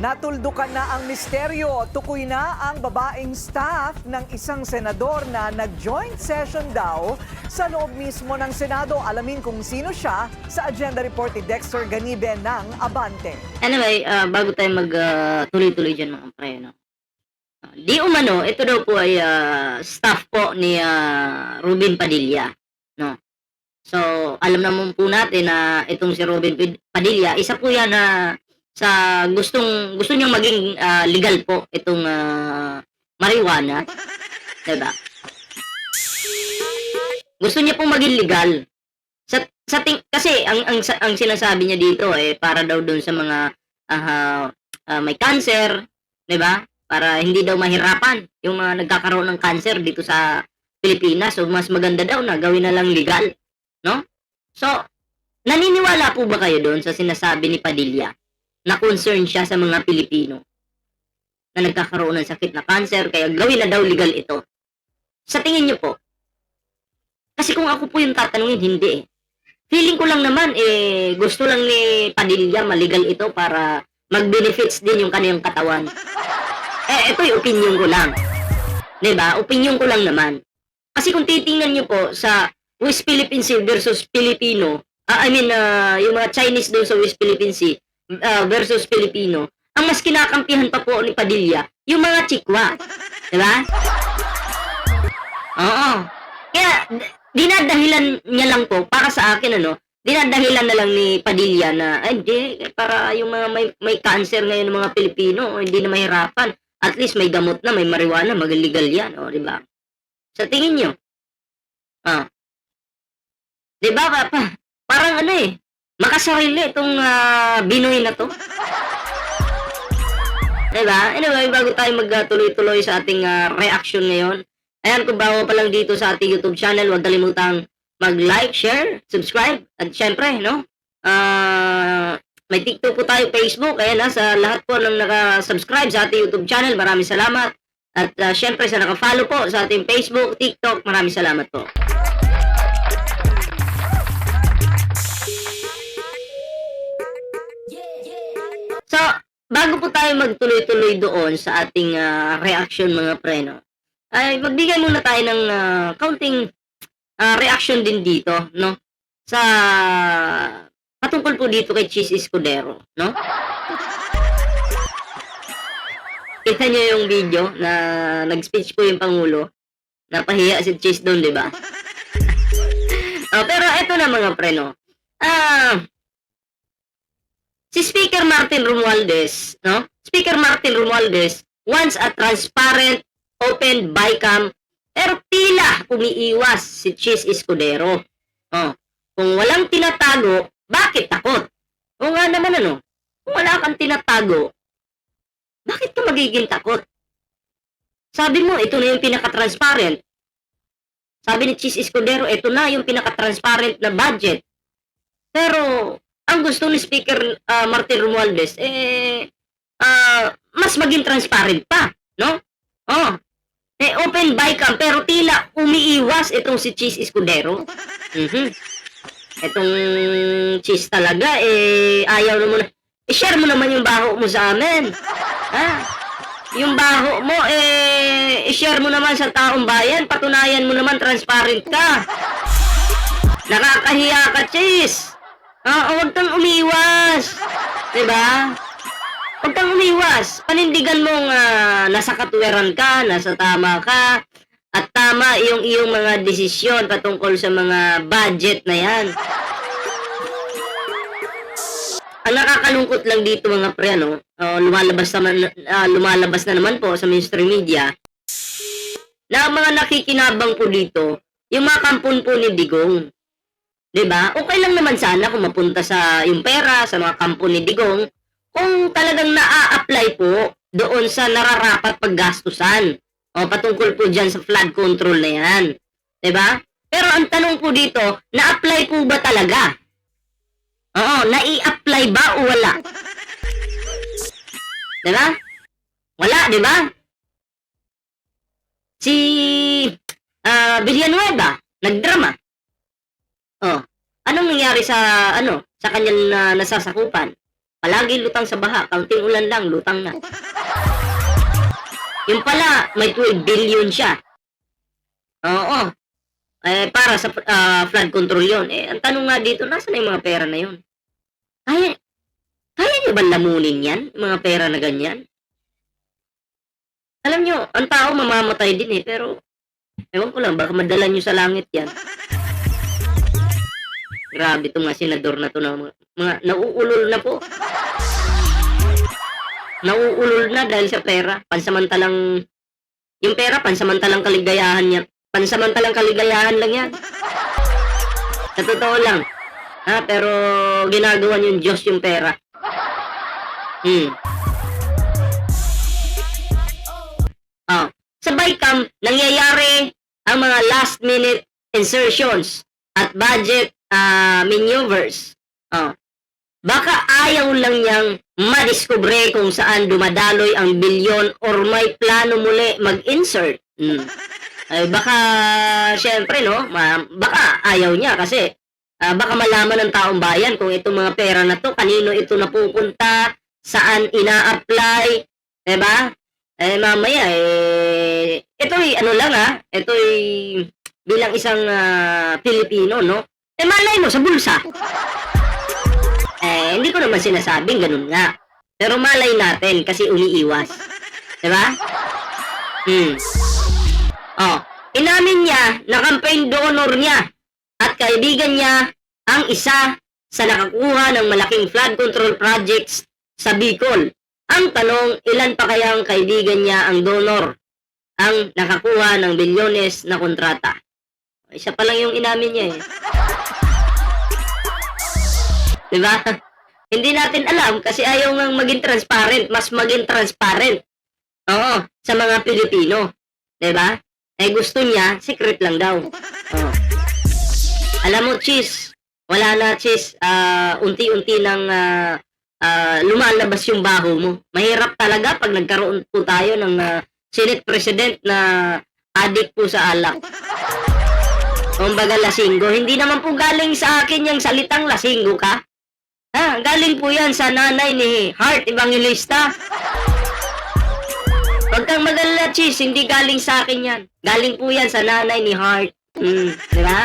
Natuldukan na ang misteryo. Tukoy na ang babaeng staff ng isang senador na nag-joint session daw sa loob mismo ng Senado. Alamin kung sino siya sa agenda report ni Dexter Ganibe ng Abante. Anyway, bago tayo tuloy-tuloy dyan mga pre, no? Di umano, ito daw po ay staff po ni Robin Padilla, no? So, alam naman po natin na itong si Robin Padilla, isa po yan na sa gusto niyang maging legal po itong marijuana, diba? Gusto niya pong maging legal. Kasi ang sinasabi niya dito para daw doon sa mga may cancer, 'di ba? Para hindi daw mahirapan yung mga nagkakaroon ng cancer dito sa Pilipinas. So mas maganda daw na gawin na lang legal, no? So naniniwala po ba kayo doon sa sinasabi ni Padilla na concern siya sa mga Pilipino na nagkakaroon ng sakit na cancer kaya gawin na daw legal ito? Sa tingin niyo po? Kasi kung ako po yung tatanungin, hindi eh. Feeling ko lang naman, gusto lang ni Padilla maligal ito para mag-benefits din yung kanyang katawan. Ito yung opinion ko lang. Diba? Opinion ko lang naman. Kasi kung titingnan nyo po sa West Philippine Sea versus Filipino, yung mga Chinese doon sa West Philippine Sea versus Filipino, ang mas kinakampihan pa po ni Padilla, yung mga chikwa. Diba? Oo. Kaya, dinadahilan niya lang po, para sa akin, dinadahilan na lang ni Padilla na, hindi, para yung mga may cancer ngayon ng mga Pilipino, hindi na mahirapan. At least may gamot na, may marijuana, mag-legal yan, di ba? Sa tingin nyo? Di ba, parang makasarili itong Binoy na to. Di ba? Anyway, bago tayo magtuloy-tuloy sa ating reaction ngayon, ayan, kung bago pa lang dito sa ating YouTube channel, huwag kalimutang mag-like, share, subscribe, at syempre, may TikTok po tayo, Facebook, ayan sa lahat po ng naka-subscribe sa ating YouTube channel, maraming salamat. At syempre sa naka-follow po sa ating Facebook, TikTok, maraming salamat po. So, bago po tayo magtuloy-tuloy doon sa ating reaction mga preno, ay magbigay muna tayo ng kaunting reaction din dito, no? Sa patungkol po dito kay Chis Escudero, no? Kita niyo yung video na nag-speech po yung Pangulo. Napahiya si Chis doon, di ba? Pero eto na mga pre, no? Si Speaker Martin Romualdez, no? Speaker Martin Romualdez wants a transparent open bycam, pero tila umiiwas si Chis Escudero. Kung walang tinatago, bakit takot? O nga naman kung wala kang tinatago, bakit ka magiging takot? Sabi mo, ito na yung pinaka-transparent. Sabi ni Chis Escudero, ito na yung pinaka-transparent na budget. Pero, ang gusto ni Speaker Martin Romualdez, mas maging transparent pa, no? Open bycam, pero tila umiiwas itong si Chis Escudero. Itong Chis talaga, ayaw na muna. I-share mo naman yung baho mo sa amin. Yung baho mo, i-share mo naman sa taong bayan. Patunayan mo naman, transparent ka. Nakakahiya ka, Chis. Huwag kang umiiwas. Diba? Huwag kang umiwas. Panindigan mong nasa katuwiran ka, nasa tama ka, at tama iyong mga desisyon patungkol sa mga budget na yan. Ang nakakalungkot lang dito mga pre, lumalabas na naman po sa mainstream media na ang mga nakikinabang po dito, yung mga kampon po ni Digong. Diba? Okay lang naman sana kung mapunta sa yung pera, sa mga kampon ni Digong, kung talagang na-a-apply po doon sa nararapat paggastusan. Patungkol po dyan sa flood control na yan. Diba? Pero ang tanong po dito, na-apply po ba talaga? Na-i-apply ba o wala? Diba? Wala, diba? Si Villanueva, nagdrama. Anong nangyari sa kanyang nasasakupan? Palagi lutang sa baha, kaunting ulan lang, lutang na. Yung pala, may 12 billion siya. Oo. Para sa flood control yun. Ang tanong nga dito, nasaan na yung mga pera na yun? Kaya nyo ba lamunin yan? Yung mga pera na ganyan? Alam nyo, ang tao mamamatay din pero ewan ko lang, baka madala nyo sa langit yan. Grabe itong mga senador na to na mga nauulol na po. Nauulol na dahil sa pera. Yung pera, pansamantalang kaligayahan niya. Pansamantalang kaligayahan lang yan. Sa totoo lang. Pero ginagawa yung Diyos yung pera. Sa BICAM, nangyayari ang mga last minute insertions at budget maneuvers. Baka ayaw lang niyang madiskubre kung saan dumadaloy ang bilyon or may plano muli mag-insert. Baka, syempre, no? Baka ayaw niya kasi baka malaman ng taong bayan kung itong mga pera na to, kanino ito napupunta, saan ina-apply, diba? Mamaya, ito'y ano lang ito'y bilang isang Pilipino, no? Malay mo sa bulsa. Hindi ko naman sinasabing ganun nga. Pero malay natin kasi umiiwas. Diba? Inamin niya na campaign donor niya at kaibigan niya ang isa sa nakakuha ng malaking flood control projects sa Bicol. Ang tanong, ilan pa kayang kaibigan niya ang donor ang nakakuha ng bilyones na kontrata? Isa pa lang yung inamin niya Diba? Hindi natin alam kasi ayaw ngang maging transparent. Mas maging transparent. Oo, sa mga Pilipino. Diba? Gusto niya, secret lang daw. Alam mo, Chis, wala na, Chis. Unti-unti nang lumalabas yung baho mo. Mahirap talaga pag nagkaroon po tayo ng Senate President na adik po sa alak. Kumbaga lasinggo. Hindi naman po galing sa akin yung salitang lasinggo ka. Galing po yan sa nanay ni Heart Evangelista. Huwag kang mag-alala, Chis. Hindi galing sa akin yan. Galing po yan sa nanay ni Heart. Diba?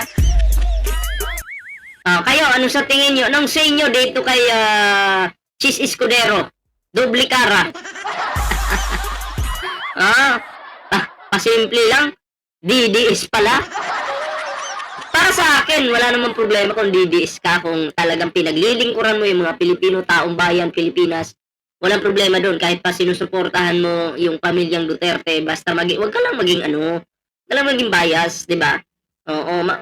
Kayo, ano sa tingin nyo? Anong say nyo dito kay Chis Escudero? Doble cara. Pasimple lang. DDS pala. Para sa akin, wala namang problema kung DDS ka, kung talagang pinaglilingkuran mo yung mga Pilipino, taong bayan, Pilipinas. Walang problema doon kahit pa sinusuportahan mo yung pamilyang Duterte, basta wag ka lang maging maging bias, 'di ba?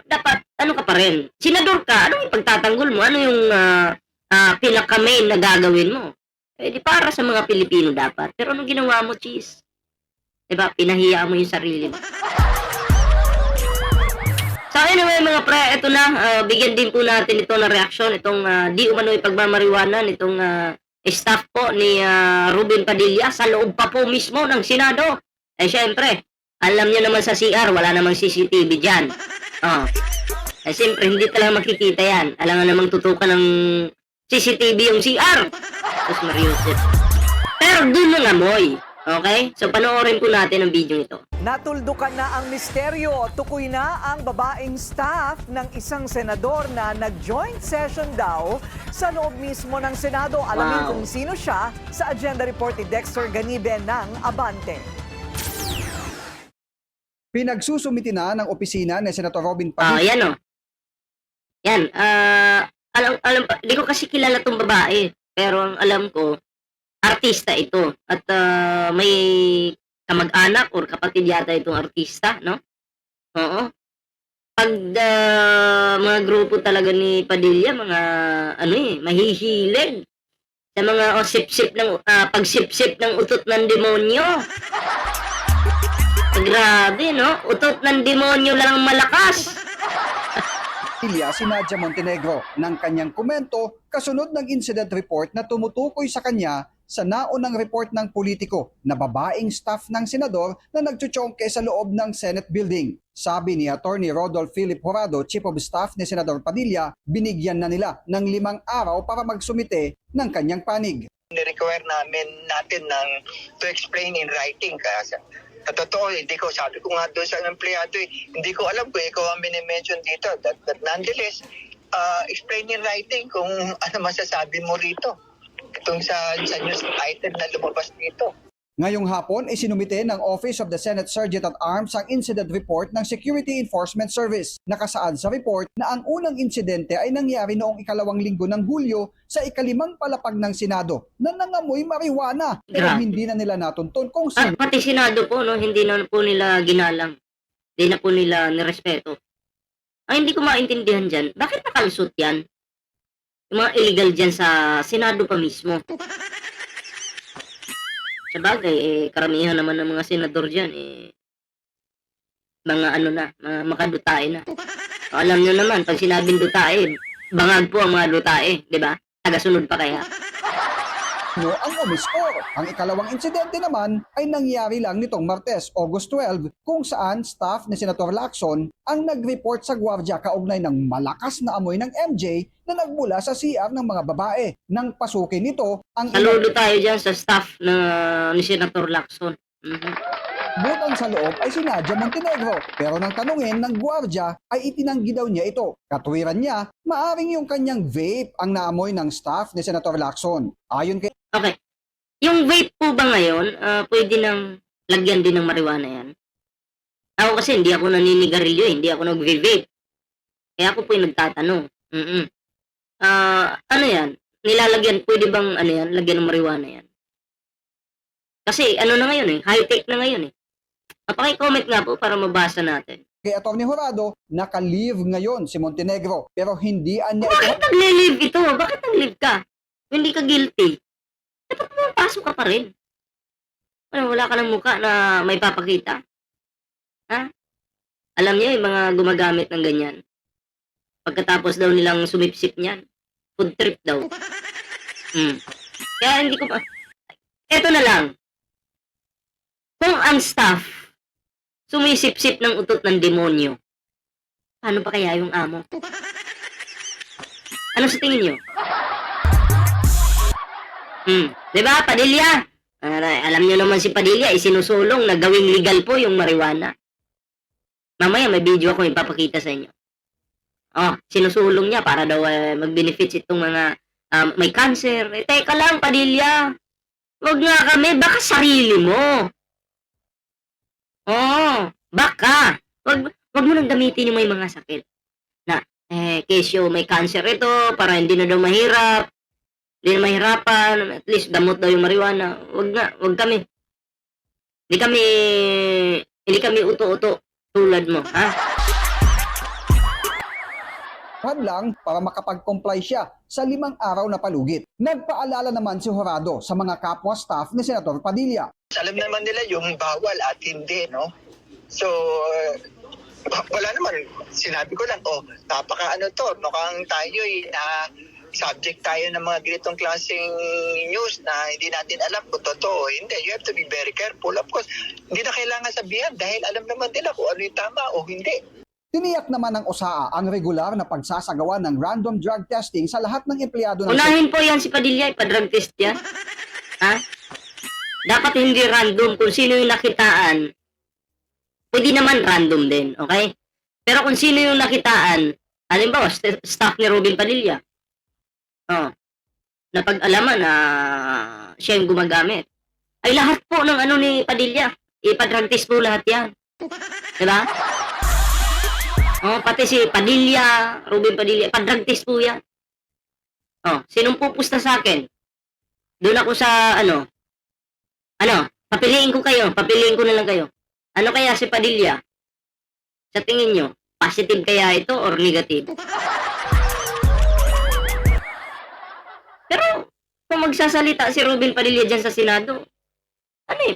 Dapat ano ka pa rin. Senador ka, anong ipagtatanggol mo? Ano yung pinaka-main na gagawin mo? Di para sa mga Pilipino dapat. Pero anong ginawa mo, Cheese? 'Di ba? Pinahiya mo yung sarili mo. So anyway mga pre, ito na, bigyan din po natin ito ng reaksyon, itong di umano'y pagmamariwanan, itong staff po ni Ruben Padilla sa loob pa po mismo ng Senado. Syempre, alam niyo naman sa CR, wala namang CCTV dyan. Siyempre, hindi talaga makikita yan. Alam nga namang tutukan ng CCTV yung CR. Tapos Mariusip. Pero dun yung amoy. Okay? So, panoorin po natin ang video ito. Natuldukan na ang misteryo. Tukoy na ang babaeng staff ng isang senador na nag-joint session daw sa loob mismo ng Senado. Alamin kung sino siya sa agenda report ni Dexter Ganibe ng Abante. Pinagsusumiti na ng opisina ni Senator Robin Padilla. Yan Yan. Di ko kasi kilala tong babae. Pero ang alam ko, artista ito. At may kamag-anak or kapatid yata itong artista, no? Oo. Pag mga grupo talaga ni Padilla, mga mahihilig sa mga pagsipsip ng utot ng demonyo. Grabe, no? Utot ng demonyo lang malakas. Si Nadia Montenegro ng kanyang komento kasunod ng incident report na tumutukoy sa kanya sa naunang report ng politiko na babaeng staff ng senador na nagtsutsongke sa loob ng Senate building. Sabi ni Attorney Rodolph Philip Jurado, Chief of Staff ni Senador Padilla, binigyan na nila ng 5 araw para magsumite ng kanyang panig. Ni-require natin to explain in writing. Kaya sa totoo, hindi ko, sabi ko nga doon sa empleyado, hindi ko alam kung ikaw ang minimension dito. But nonetheless, explain in writing kung ano masasabi mo rito. Itong sa news item na lumabas dito. Ngayong hapon, isinumite ng Office of the Senate Sergeant at Arms ang incident report ng Security Enforcement Service. Nakasaad sa report na ang unang insidente ay nangyari noong 2 linggo ng Hulyo sa 5 palapag ng Senado na nangamoy marijuana. Pero Grabe. hindi na nila natuntun kung At sino pati Senado po, no, hindi na po nila ginalang. Hindi na po nila nirespeto. Ang hindi ko maintindihan dyan, bakit nakalusot yan? Yung mga illegal dyan sa Senado pa mismo. Sa bagay, karamihan naman ng mga senador dyan, mga ano na, mga makadutae na. O, alam nyo naman, pag sinabing dutae, bangag po ang mga dutae, di ba? Tagasunod pa kaya. ang umiskor. Ang ikalawang insidente naman ay nangyari lang nitong Martes, August 12, kung saan staff ni Senator Lacson ang nag-report sa gwardya kaugnay ng malakas na amoy ng MJ na nagmula sa CR ng mga babae. Nang pasukin nito, ang Saludo tayo dyan sa staff ni Senator Lacson. butang sa loob ay si Nadia Montenegro. Pero nang tanungin ng gwardya ay itinanggi daw niya ito. Katwiran niya, maaring yung kanyang vape ang naamoy ng staff ni Senator Lacson. Ayon kay Okay. Yung vape po ba ngayon, pwede nang lagyan din ng marijuana yan? Ako kasi hindi ako naninigarilyo, hindi ako nagve-vape. Kaya ako po yung nagtatanong. Ano yan? Nilalagyan, pwede bang ano yan, lagyan ng marijuana yan? Kasi ano na ngayon high-tech na ngayon Paki-comment nga po para mabasa natin. Atty. Jurado, naka-leave ngayon si Montenegro pero hindi niya Bakit nag-live ito? Bakit nag-live ka? Kung hindi ka guilty. Dapat pumapasok ka pa rin. Ano, wala ka ng mukha na may papakita? Ha? Alam niyo yung mga gumagamit ng ganyan. Pagkatapos daw nilang sumipsip niyan, food trip daw. Kaya hindi ko pa... Eto na lang. Kung ang staff sumisip-sip ng utot ng demonyo, paano pa kaya yung amo? Ano sa tingin niyo? Diba, Padilla? Alam niyo naman si Padilla, isinusulong na gawing legal po yung marijuana. Mamaya may video ako ipapakita sa inyo. Sinusulong niya para daw mag-benefits itong mga may cancer. Teka lang, Padilla. Wag nga kami, baka sarili mo. Baka. Wag mo nang gamitin yung may mga sakit. Na, kesyo may cancer ito, para hindi na daw mahirap. Hindi na mahirapan, at least damot daw yung marijuana. Wag kami. Hindi kami uto-uto tulad mo, ha? lang para makapag-comply siya sa 5 araw na palugit. Nagpaalala naman si Jurado sa mga kapwa staff ni Senator Padilla. Alam naman nila yung bawal at hindi, no? So, wala naman. Sinabi ko lang, napaka-ano to, mukhang tayo subject tayo ng mga ganitong klaseng news na hindi natin alam kung totoo. Hindi, you have to be very careful. Of course, hindi na kailangan sabihan dahil alam naman nila kung ano yung tama o hindi. Tiniyak naman ng OSAA ang regular na pagsasagawa ng random drug testing sa lahat ng empleyado ng Unahin po yan si Padilla, ipa-drug test yan. Ha? Dapat hindi random kung sino yung nakitaan. Pwede naman random din, okay? Pero kung sino yung nakitaan, halimbawa, staff ni Robin Padilla, napag-alaman na siya yung gumagamit, ay lahat po ng ano ni Padilla, ipa-drug test po lahat yan. Diba? Pati si Padilla, Robin Padilla, pa-drug test po yan. Sinong pupusta sa akin? Doon ako sa, papiliin ko na lang kayo. Ano kaya si Padilla? Sa tingin nyo, positive kaya ito or negative? Pero, kung magsasalita si Robin Padilla dyan sa Senado,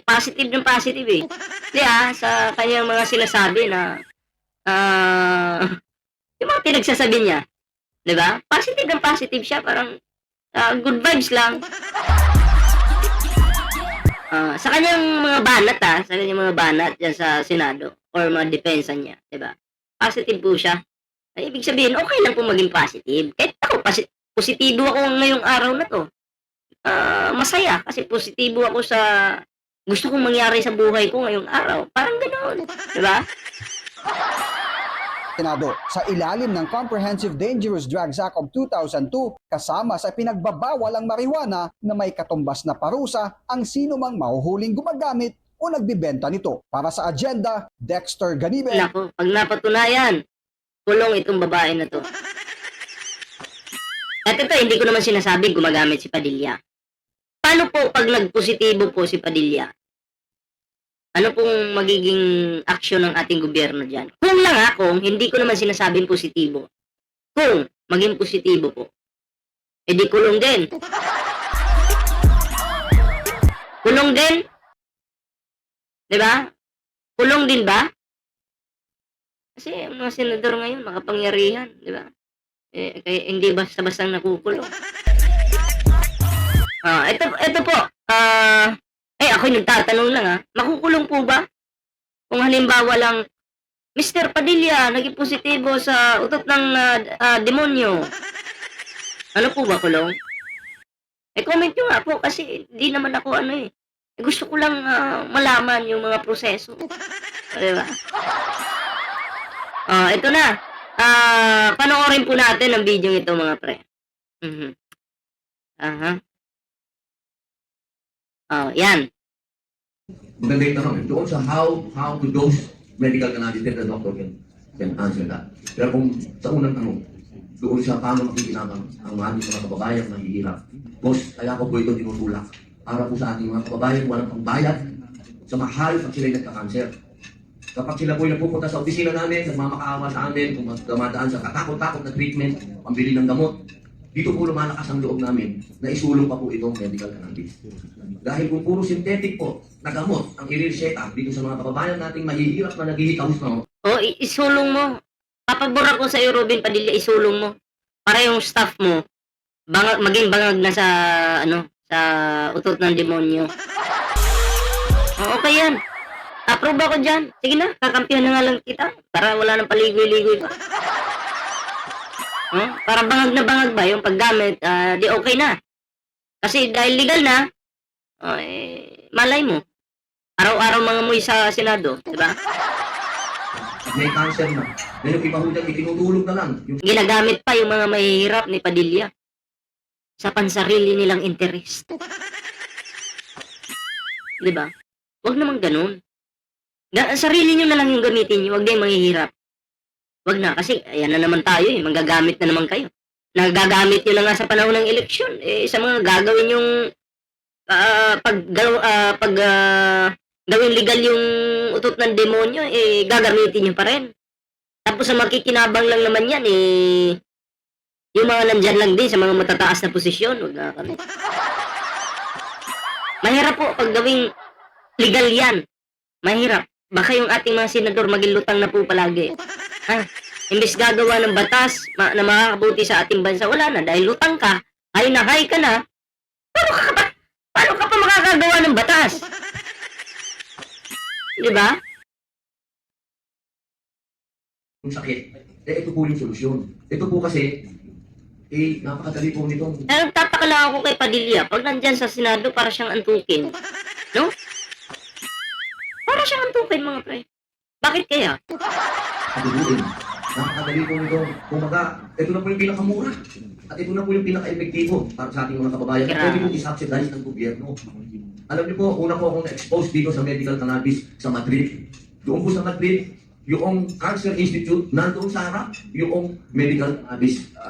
positive ng positive Di sa kanyang mga sinasabi na, yung mga pinagsasabi niya, di ba? Positive ng positive siya, parang good vibes lang. Sa kanyang mga banat sa kanyang mga banat diyan sa Senado or mga depensa niya, 'di ba? Positive po siya. Ay, ibig sabihin, okay lang po maging positive. Kahit ako, positibo ako ngayong araw na 'to. Masaya kasi positibo ako sa gusto kong mangyari sa buhay ko ngayong araw. Parang ganoon, 'di ba? Senado sa ilalim ng Comprehensive Dangerous Drugs Act of 2002 kasama sa pinagbabawal ang marijuana na may katumbas na parusa ang sino mang mahuhuling gumagamit o nagbibenta nito. Para sa agenda, Dexter Ganibe. Nako, pag napatunayan, kulong itong babae na to. At ito, hindi ko naman sinasabi gumagamit si Padilla. Paano po pag nagpositibo po si Padilla? Ano pong magiging aksyon ng ating gobyerno dyan? Kung lang kung hindi ko naman sinasabing positibo. Kung maging positibo po, edi kulong din. Kulong din? Diba? Kulong din ba? Kasi ang mga senador ngayon, makapangyarihan, diba? Kaya hindi basta-bastang nakukulong. Ito po, ako'y nagtatanong lang makukulong po ba? Kung halimbawa lang, Mr. Padilla, naging positibo sa utot ng demonyo. Ano po ba kulong? Comment nyo nga po kasi di naman ako gusto ko lang malaman yung mga proseso. Diba? Ito na. Panoorin po natin ang video ito mga pre. Yan. Maganda yung tanong. Doon sa how to dose medical cannabis, the doctor can answer that. Pero kung sa unang tanong, doon sa paano makikinabang ang ating mga kababayan na hihirap. Boss, kaya ko po ito tinutulak para po sa ating mga kababayan walang pangbayad sa mahal pag sila'y nagka-cancer. Kapag sila po yung pupunta sa opisina namin, nagmamakaawa sa amin, kung dumadaan sa katakot-takot na treatment, pambili ng gamot, dito po lumalakas ang loob namin na isulong pa po itong medical cannabis. Dahil kung puro synthetic po na gamot ang i-reseta dito sa mga kababayan nating mahihirap na naghihitaws na Isulong mo. Papabor ako sa iyo, Robin Padilla, isulong mo. Para yung staff mo, maging bangag na sa utot ng demonyo. Okay yan. Approve ako dyan. Sige na, kakampihan na nga lang kita. Para wala nang paligoy-ligoy pa. Para bangag na bangag ba yung paggamit, di okay na. Kasi dahil legal na, malay mo. Araw-araw mga muy sa Senado, di ba? may cancer na. Pero ipahudan, itinutulog na lang. Ginagamit pa yung mga mahihirap ni Padilla sa pansarili nilang interest. Di ba? Huwag naman ganun. Sarili nyo na lang yung gamitin nyo, huwag na yung mahihirap. Huwag na, kasi ayan na naman tayo manggagamit na naman kayo. Nagagamit nyo na nga sa panahon ng eleksyon, sa mga gagawin yung gawin legal yung utot ng demonyo, gagamitin nyo pa rin. Tapos sa makikinabang lang naman yan, yung mga nandyan lang din sa mga matataas na posisyon, huwag na kami. Mahirap po pag gawing legal yan. Mahirap. Baka yung ating mga senador maging lutang na po palagi. Imbes gagawa ng batas na makakabuti sa ating bansa, wala na. Dahil lutang ka, hay na hay ka na, paano ka pa makakagawa ng batas? Di ba? Yung sakit, ito po yung solusyon. Ito po kasi, napakadali po nitong... Nagtataka lang ako kay Padilla, pag nandyan sa Senado, para siyang antukin. No? Para siyang antukin, mga pre. Bakit kaya? Pagduduin. Napakadali po nito. Kumaga, ito na po yung pinakamura. At ito na po yung pinaka-epektibo para sa ating mga kababayan. At pwede po i-subsidize ng gobyerno. Alam niyo po, una po akong na-expose dito sa medical cannabis sa Madrid. Doon po sa Madrid, yung Cancer Institute, nandoon sa harap, yung medical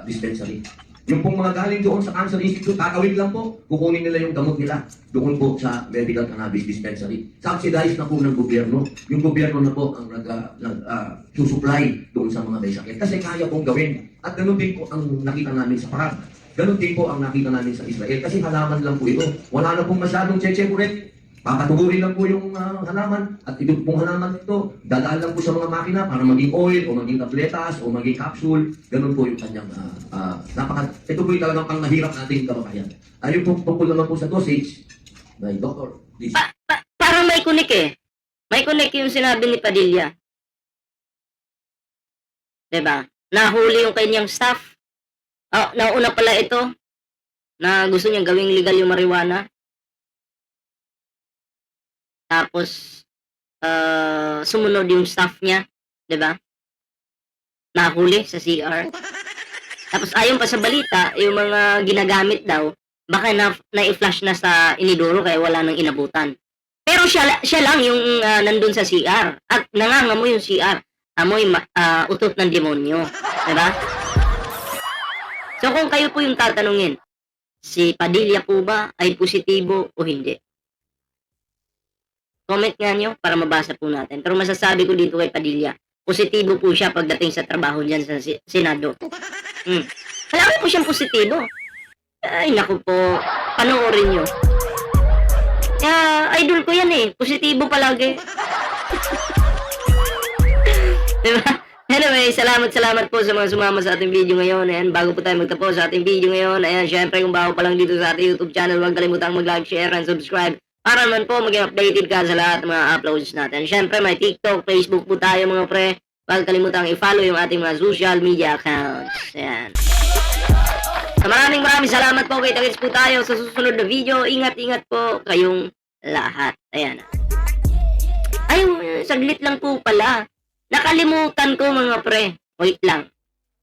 dispensary. Yung pong mga galing doon sa Cancer Institute, kakawin lang po, kukunin nila yung gamot nila doon po sa medical cannabis dispensary. Subsidized na po ng gobyerno. Yung gobyerno na po ang nag-susupply doon sa mga may sakit. Kasi kaya pong gawin. At ganun din po ang nakita namin sa Parag. Ganun din po ang nakita namin sa Israel. Kasi halaman lang po ito. Wala na pong masyadong cheche-kuret. Papatugurin lang po yung halaman. At ito pong halaman ito, dadaan lang po sa mga makina para maging oil o maging tabletas o maging capsule. Ganun po yung kanyang ito po yung talagang pang mahirap nating kababayan. Ayun po, tungkol naman po sa dosage, My doctor, please. Parang may connect eh. May connect yung sinabi ni Padilla. Diba? Nahuli yung kanyang staff. Oh, nauna pala ito na gusto niyang gawing legal yung marijuana. Tapos, sumunod yung staff niya. Diba? Nahuli sa CR. Tapos ayon pa sa balita, yung mga ginagamit daw, baka na-flash na sa inidoro kaya wala nang inabutan. Pero siya lang yung nandun sa CR. At nangangamoy yung CR. Amoy utot ng demonyo. Diba? So kung kayo po yung tatanungin, si Padilla po ba ay positibo o hindi? Comment nga nyo para mabasa po natin. Pero masasabi ko dito kay Padilla, positibo po siya pagdating sa trabaho dyan sa Senado. Malaki po siyang positibo. Ay, naku po. Panoorin nyo. Idol ko yan eh. Positibo palagi. Diba? Anyway, salamat po sa mga sumama sa ating video ngayon. Ayan, bago po tayo magtapos sa ating video ngayon, ayan, syempre kung bago pa lang dito sa ating YouTube channel, huwag kalimutang mag-like, share, and subscribe para naman po maging updated ka sa lahat ng mga uploads natin. Syempre, may TikTok, Facebook po tayo mga pre. Huwag kalimutang i-follow yung ating mga social media accounts. Ayan. So, maraming salamat po. Kita-kits po tayo sa susunod na video. Ingat-ingat po kayong lahat. Ayan. Ay, saglit lang po pala. Nakalimutan ko mga pre. Wait lang.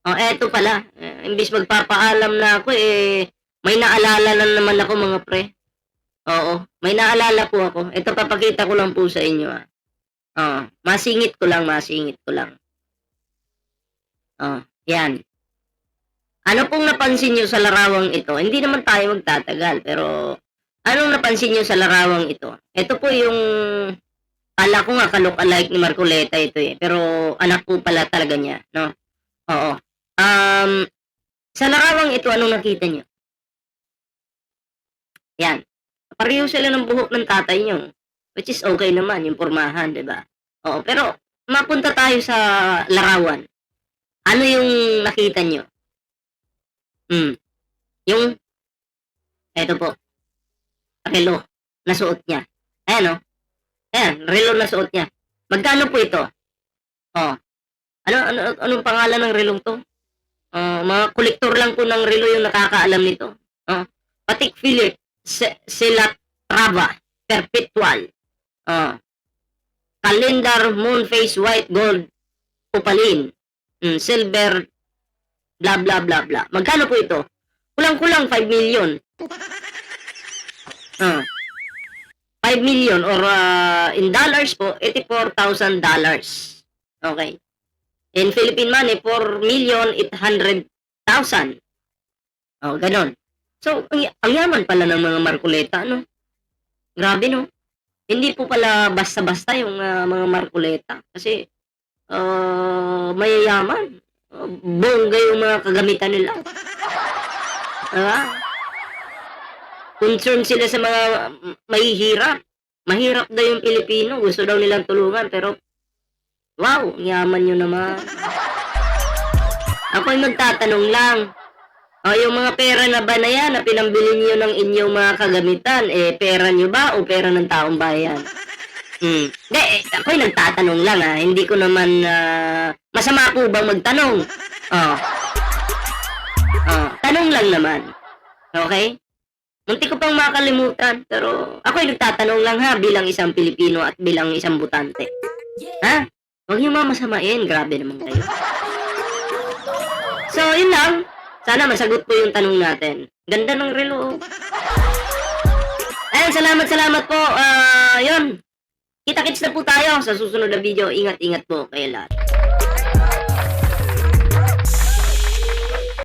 Eto pala. Imbis magpapaalam na ako, may naalala na naman ako mga pre. Oo, may naalala po ako. Ito papakita ko lang po sa inyo. Masingit ko lang. Yan. Ano pong napansin nyo sa larawang ito? Hindi naman tayo magtatagal, pero anong napansin nyo sa larawang ito? Ito po yung, pala ko nga kalok-alike ni Marcoleta ito eh, pero anak po pala talaga niya, no? Oo. Sa larawang ito, anong nakita nyo? Yan. Pareho sila ng buhok ng tatay nyo, which is okay naman, yung pormahan, diba? Oo, pero mapunta tayo sa larawan. Ano yung nakita nyo? Yung, eto po, relo na suot niya. Ayan o. Ayan, relo na suot niya. Magkano po ito? Anong pangalan ng relong to? Mga kolektor lang po ng relo yung nakakaalam nito. Patek Philippe, Selatrava, Perpetual. Calendar, Moon Face, White, Gold, Opalin, Silver, blah blah blah blah. Magkano po ito? Kulang-kulang 5 million. 5 million or in dollars po, $84,000. Okay. In Philippine money, 4,800,000. Ganon. So, ang yaman pala ng mga Marcoleta, no? Grabe, no? Hindi po pala basta-basta yung mga Marcoleta. Kasi, mayayaman. Bongga yung mga kagamitan nila. Concern sila sa mga mahihirap. Mahirap daw yung Pilipino. Gusto daw nilang tulungan. Pero, wow, yaman nyo naman. Ako'y magtatanong lang. Yung mga pera na ba na yan na pinambili niyo ng inyong mga kagamitan, pera nyo ba o pera ng taong bayan? Hindi, ako'y nagtatanong lang Hindi ko naman, masama po bang magtanong? Tanong lang naman. Okay? Munti ko pang makalimutan, pero ako'y nagtatanong lang bilang isang Pilipino at bilang isang butante. Huwag niyo mamasamain, grabe naman kayo. So, yun lang. Sana masagot po yung tanong natin. Ganda ng relo. Ayun, salamat po. Yun. Kita-kits na po tayo sa susunod na video. Ingat-ingat po kayo lahat.